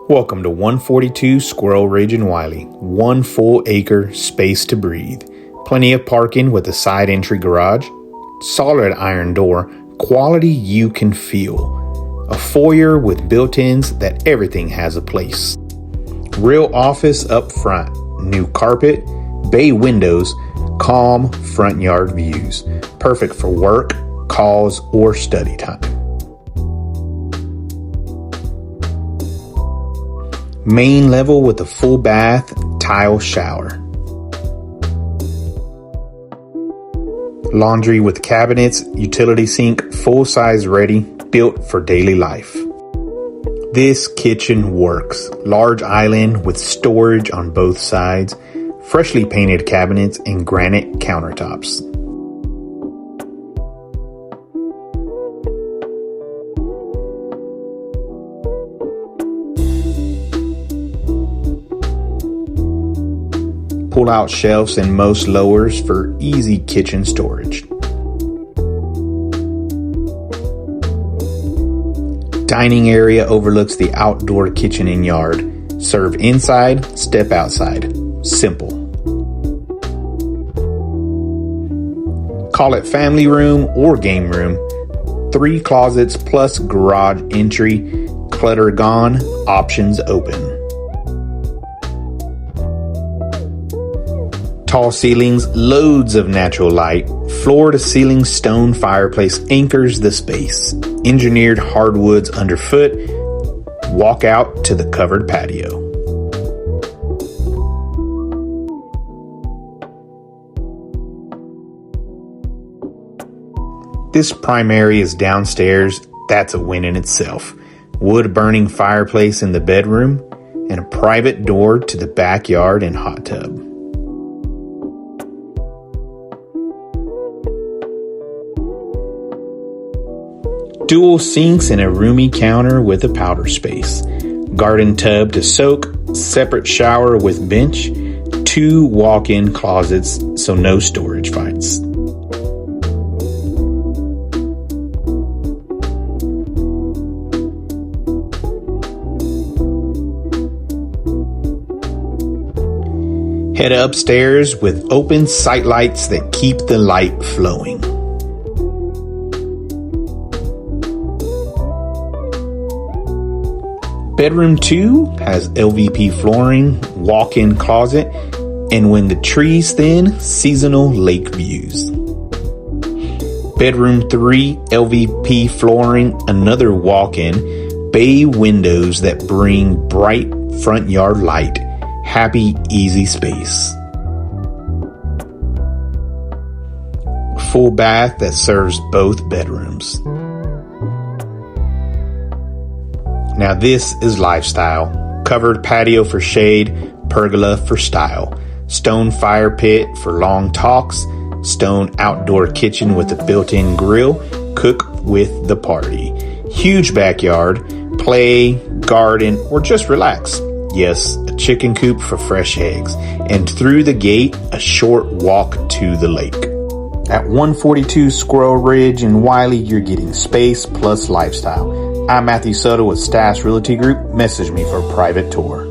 Welcome to 142 Squirrel Ridge in Wylie. 1 full acre, space to breathe. Plenty of parking with a side entry garage. Solid iron door, quality you can feel. A foyer with built-ins that everything has a place. Real office up front. New carpet, bay windows, calm front yard views. Perfect for work, calls, or study time. Main level with a full bath, tile shower. Laundry with cabinets, utility sink, full size ready, built for daily life. This kitchen works. Large island with storage on both sides, freshly painted cabinets and granite countertops. Pull-out shelves and most lowers for easy kitchen storage. Dining area overlooks the outdoor kitchen and yard. Serve inside, step outside. Simple. Call it family room or game room. 3 closets plus garage entry. Clutter gone, options open. Tall ceilings, loads of natural light. Floor-to-ceiling stone fireplace anchors the space. Engineered hardwoods underfoot. Walk out to the covered patio. This primary is downstairs. That's a win in itself. Wood-burning fireplace in the bedroom and a private door to the backyard and hot tub. Dual sinks and a roomy counter with a powder space. Garden tub to soak, separate shower with bench, 2 walk-in closets, so no storage fights. Head upstairs with open sight lights that keep the light flowing. Bedroom 2 has LVP flooring, walk-in closet, and when the trees thin, seasonal lake views. Bedroom 3, LVP flooring, another walk-in, bay windows that bring bright front yard light, happy, easy space. Full bath that serves both bedrooms. Now this is lifestyle. Covered patio for shade, pergola for style. Stone fire pit for long talks. Stone outdoor kitchen with a built-in grill. Cook with the party. Huge backyard. Play, garden, or just relax. Yes, a chicken coop for fresh eggs. And through the gate, a short walk to the lake. At 142 Squirrel Ridge in Wylie, you're getting space plus lifestyle. I'm Matthew Soto with Stash Realty Group. Message me for a private tour.